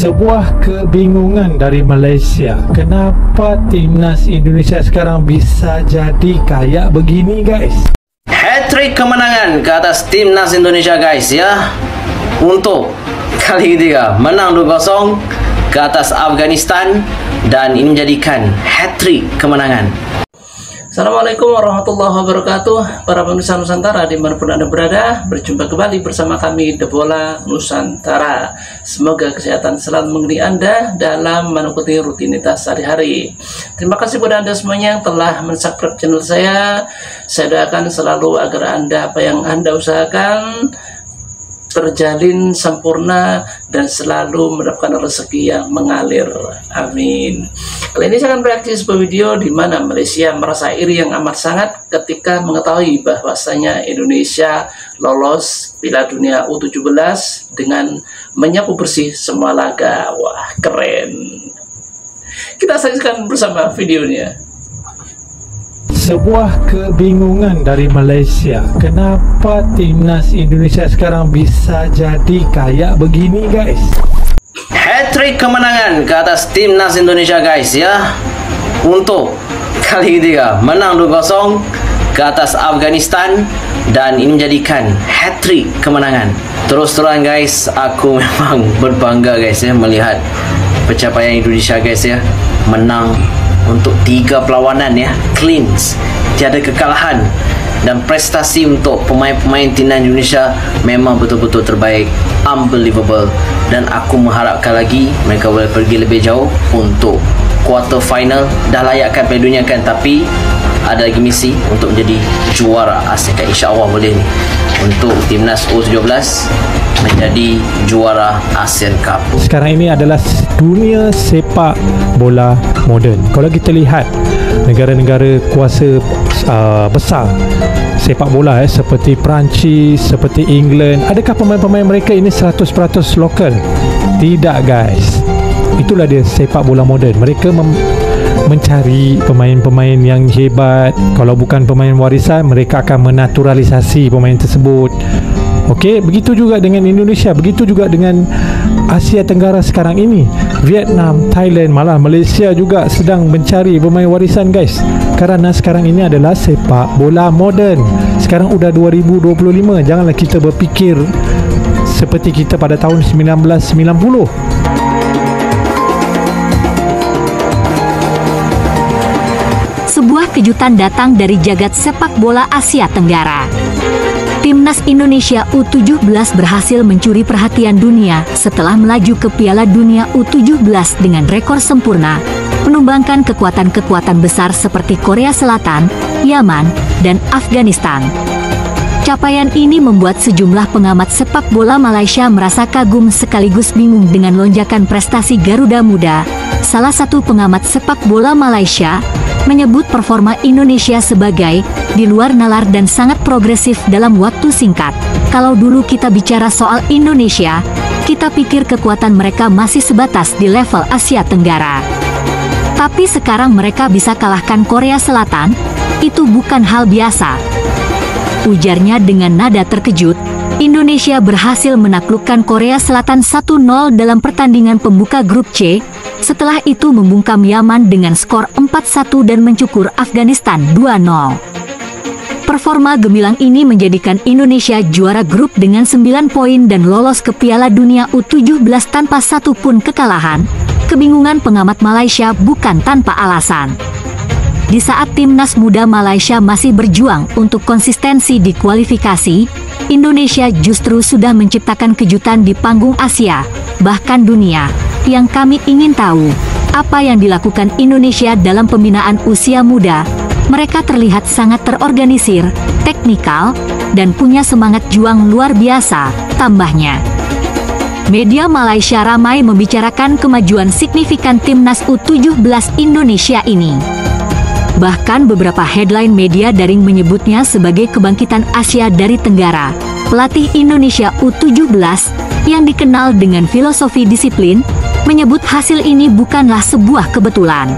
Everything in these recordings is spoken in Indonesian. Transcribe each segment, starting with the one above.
Sebuah kebingungan dari Malaysia. Kenapa timnas Indonesia sekarang bisa jadi kayak begini, guys? Hat-trick kemenangan ke atas timnas Indonesia, guys, ya. Untuk kali ketiga menang 2-0 ke atas Afghanistan, dan ini menjadikan hat-trick kemenangan. Assalamualaikum warahmatullahi wabarakatuh. Para pemirsa Nusantara dimanapun Anda berada, berjumpa kembali bersama kami The Bola Nusantara. Semoga kesehatan selalu mengiringi Anda dalam mengikuti rutinitas sehari-hari. Terima kasih kepada Anda semuanya yang telah mensubscribe channel saya. Saya doakan selalu agar Anda, apa yang Anda usahakan, terjalin sempurna dan selalu mendapatkan rezeki yang mengalir. Amin. Kali ini saya akan bereaksi sebuah video di mana Malaysia merasa iri yang amat sangat ketika mengetahui bahwasanya Indonesia lolos Piala Dunia U17 dengan menyapu bersih semua laga. Wah, keren. Kita saksikan bersama videonya. Sebuah kebingungan dari Malaysia. Kenapa timnas Indonesia sekarang bisa jadi kayak begini, guys? Hat-trick kemenangan ke atas timnas Indonesia, guys, ya. Untuk kali ketiga menang 2-0 ke atas Afghanistan, dan ini menjadikan hat-trick kemenangan. Terus terang, guys, aku memang berbangga, guys, ya, melihat pencapaian Indonesia, guys, ya. Menang untuk 3 perlawanan, ya, cleans, tiada kekalahan, dan prestasi untuk pemain-pemain timnas Indonesia memang betul-betul terbaik, unbelievable. Dan aku mengharapkan lagi mereka boleh pergi lebih jauh untuk quarter final. Dah layakkan Piala Dunia kan, tapi ada lagi misi untuk menjadi juara Asia. InsyaAllah boleh ni untuk timnas U17 menjadi juara ASEAN Cup. Sekarang ini adalah dunia sepak bola moden. Kalau kita lihat negara-negara kuasa besar sepak bola seperti Perancis, seperti England, adakah pemain-pemain mereka ini 100% lokal? Tidak, guys. Itulah dia sepak bola moden. Mereka mencari pemain-pemain yang hebat. Kalau bukan pemain warisan, mereka akan menaturalisasi pemain tersebut. Okey, begitu juga dengan Indonesia, begitu juga dengan Asia Tenggara sekarang ini. Vietnam, Thailand, malah Malaysia juga sedang mencari pemain warisan, guys. Kerana sekarang ini adalah sepak bola moden. Sekarang udah 2025, janganlah kita berfikir seperti kita pada tahun 1990. Sebuah kejutan datang dari jagat sepak bola Asia Tenggara. Timnas Indonesia U17 berhasil mencuri perhatian dunia setelah melaju ke Piala Dunia U17 dengan rekor sempurna, menumbangkan kekuatan-kekuatan besar seperti Korea Selatan, Yaman, dan Afghanistan. Capaian ini membuat sejumlah pengamat sepak bola Malaysia merasa kagum sekaligus bingung dengan lonjakan prestasi Garuda Muda. Salah satu pengamat sepak bola Malaysia menyebut performa Indonesia sebagai di luar nalar dan sangat progresif dalam waktu singkat. Kalau dulu kita bicara soal Indonesia, kita pikir kekuatan mereka masih sebatas di level Asia Tenggara. Tapi sekarang mereka bisa kalahkan Korea Selatan, itu bukan hal biasa. Ujarnya dengan nada terkejut. Indonesia berhasil menaklukkan Korea Selatan 1-0 dalam pertandingan pembuka grup C. Setelah itu membungkam Yaman dengan skor 4-1 dan mencukur Afghanistan 2-0. Performa gemilang ini menjadikan Indonesia juara grup dengan 9 poin dan lolos ke Piala Dunia U17 tanpa satu pun kekalahan. Kebingungan pengamat Malaysia bukan tanpa alasan. Di saat timnas muda Malaysia masih berjuang untuk konsistensi di kualifikasi, Indonesia justru sudah menciptakan kejutan di panggung Asia, bahkan dunia. Yang kami ingin tahu, apa yang dilakukan Indonesia dalam pembinaan usia muda. Mereka terlihat sangat terorganisir, teknikal, dan punya semangat juang luar biasa, tambahnya. Media Malaysia ramai membicarakan kemajuan signifikan timnas U17 Indonesia ini. Bahkan beberapa headline media daring menyebutnya sebagai kebangkitan Asia dari Tenggara. Pelatih Indonesia U17 yang dikenal dengan filosofi disiplin menyebut hasil ini bukanlah sebuah kebetulan.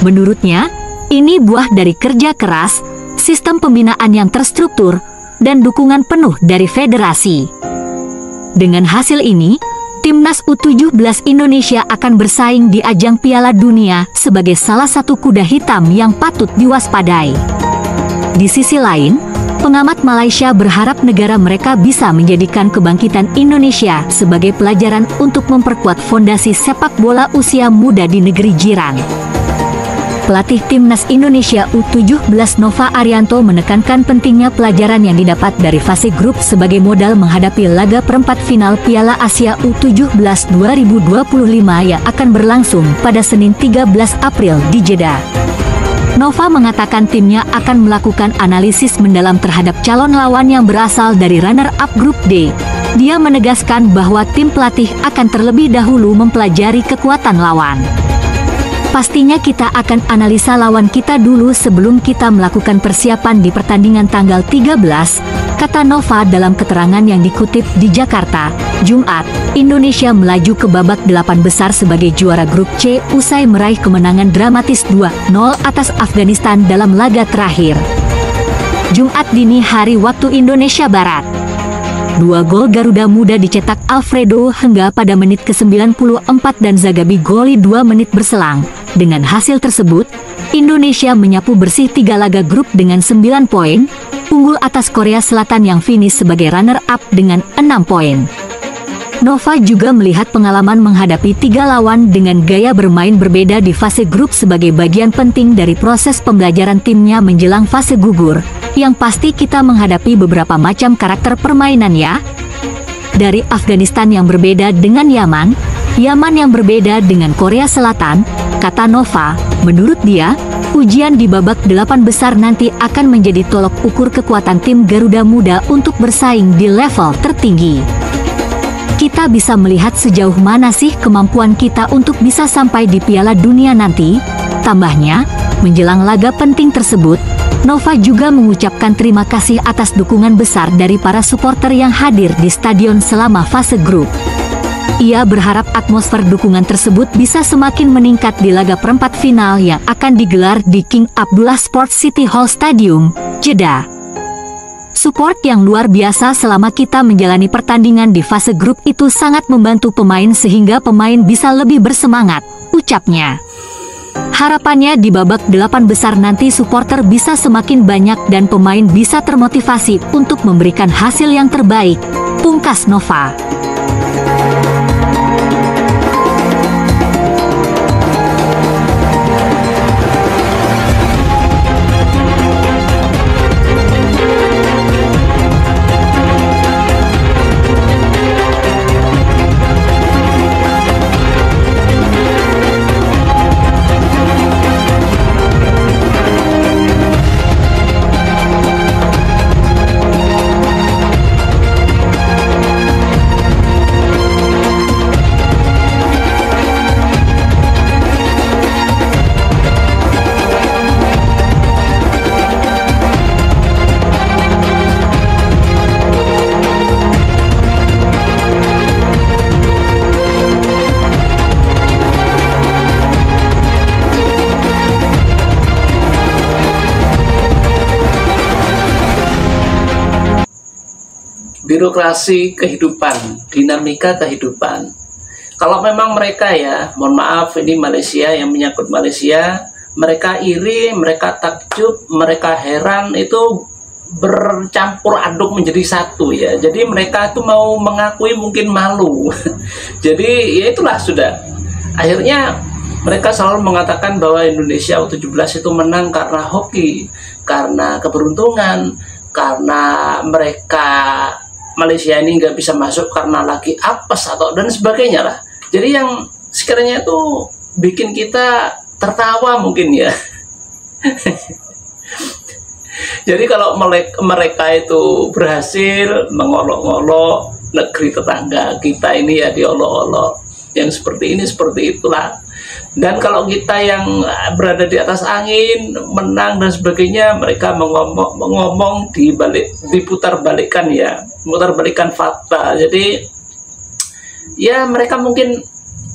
Menurutnya, ini buah dari kerja keras, sistem pembinaan yang terstruktur, dan dukungan penuh dari federasi. Dengan hasil ini, tim Timnas U17 Indonesia akan bersaing di ajang Piala Dunia sebagai salah satu kuda hitam yang patut diwaspadai. Di sisi lain, pengamat Malaysia berharap negara mereka bisa menjadikan kebangkitan Indonesia sebagai pelajaran untuk memperkuat fondasi sepak bola usia muda di negeri jiran. Pelatih Timnas Indonesia U17 Nova Arianto menekankan pentingnya pelajaran yang didapat dari fase grup sebagai modal menghadapi laga perempat final Piala Asia U17 2025 yang akan berlangsung pada Senin 13 April di Jeddah. Nova mengatakan timnya akan melakukan analisis mendalam terhadap calon lawan yang berasal dari runner-up grup D. Dia menegaskan bahwa tim pelatih akan terlebih dahulu mempelajari kekuatan lawan. Pastinya kita akan analisa lawan kita dulu sebelum kita melakukan persiapan di pertandingan tanggal 13, kata Nova dalam keterangan yang dikutip di Jakarta, Jumat. Indonesia melaju ke babak 8 besar sebagai juara grup C usai meraih kemenangan dramatis 2-0 atas Afghanistan dalam laga terakhir. Jumat dini hari waktu Indonesia Barat. 2 gol Garuda Muda dicetak Alfredo hingga pada menit ke-94 dan Zagabi goli 2 menit berselang. Dengan hasil tersebut, Indonesia menyapu bersih 3 laga grup dengan 9 poin, unggul atas Korea Selatan yang finish sebagai runner-up dengan 6 poin. Nova juga melihat pengalaman menghadapi 3 lawan dengan gaya bermain berbeda di fase grup sebagai bagian penting dari proses pembelajaran timnya menjelang fase gugur. Yang pasti kita menghadapi beberapa macam karakter permainan ya. Dari Afghanistan yang berbeda dengan Yaman yang berbeda dengan Korea Selatan, kata Nova. Menurut dia, ujian di babak 8 besar nanti akan menjadi tolok ukur kekuatan tim Garuda Muda untuk bersaing di level tertinggi. Kita bisa melihat sejauh mana sih kemampuan kita untuk bisa sampai di Piala Dunia nanti. Tambahnya, menjelang laga penting tersebut, Nova juga mengucapkan terima kasih atas dukungan besar dari para supporter yang hadir di stadion selama fase grup. Ia berharap atmosfer dukungan tersebut bisa semakin meningkat di laga perempat final yang akan digelar di King Abdullah Sports City Hall Stadium, Jeddah. Support yang luar biasa selama kita menjalani pertandingan di fase grup itu sangat membantu pemain sehingga pemain bisa lebih bersemangat, ucapnya. Harapannya di babak 8 besar nanti supporter bisa semakin banyak dan pemain bisa termotivasi untuk memberikan hasil yang terbaik, pungkas Nova. Birokrasi kehidupan, dinamika kehidupan. Kalau memang mereka ya, mohon maaf ini Malaysia yang menyangkut Malaysia, mereka iri, mereka takjub, mereka heran, itu bercampur aduk menjadi satu ya. Jadi mereka itu mau mengakui mungkin malu. Jadi ya itulah sudah. Akhirnya mereka selalu mengatakan bahwa Indonesia U17 itu menang karena hoki, karena keberuntungan, karena mereka Malaysia ini nggak bisa masuk karena lagi apes atau dan sebagainya lah. Jadi yang sekiranya itu bikin kita tertawa mungkin ya. Jadi kalau mereka itu berhasil mengolok-olok negeri tetangga kita ini ya diolok-olok, yang seperti ini seperti itulah. Dan kalau kita yang berada di atas angin, menang dan sebagainya, mereka mengomong diputar-balikan ya, memutar-balikan fakta. Jadi ya mereka mungkin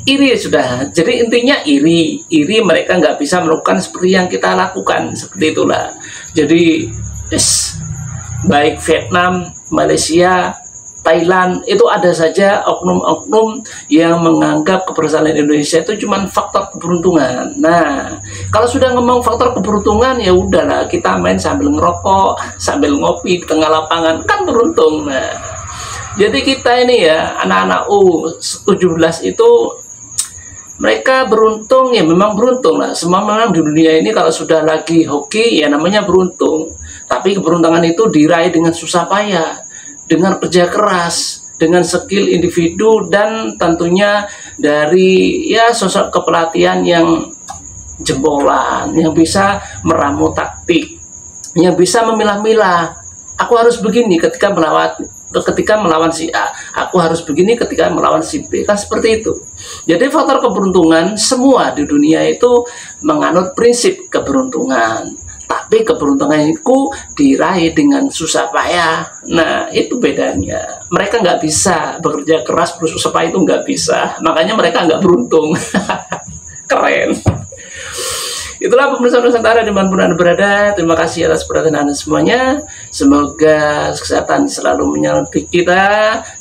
iri sudah. Jadi intinya iri mereka nggak bisa melakukan seperti yang kita lakukan, seperti itulah. Jadi baik Vietnam, Malaysia, Thailand, itu ada saja oknum-oknum yang menganggap keberhasilan Indonesia itu cuma faktor keberuntungan. Nah, kalau sudah ngomong faktor keberuntungan, ya udahlah, kita main sambil ngerokok, sambil ngopi di tengah lapangan, kan beruntung. Nah, jadi kita ini ya, anak-anak U17 itu mereka beruntung, ya memang beruntung lah. Semua memang di dunia ini kalau sudah lagi hoki ya namanya beruntung. Tapi keberuntungan itu diraih dengan susah payah, dengan kerja keras, dengan skill individu, dan tentunya dari ya sosok kepelatihan yang jebolan, yang bisa meramu taktik, yang bisa memilah-milah. Aku harus begini ketika melawan si A, aku harus begini ketika melawan si B, kan seperti itu. Jadi faktor keberuntungan semua di dunia itu menganut prinsip keberuntungan. Tapi keberuntungan itu diraih dengan susah payah. Nah, itu bedanya. Mereka nggak bisa bekerja keras bersusah payah, itu nggak bisa. Makanya mereka nggak beruntung. Keren. Itulah pemirsa Nusantara dimanapun Anda berada. Terima kasih atas perhatian Anda semuanya. Semoga kesehatan selalu menyertai kita,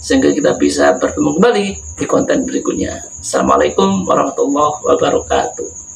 sehingga kita bisa bertemu kembali di konten berikutnya. Assalamualaikum warahmatullahi wabarakatuh.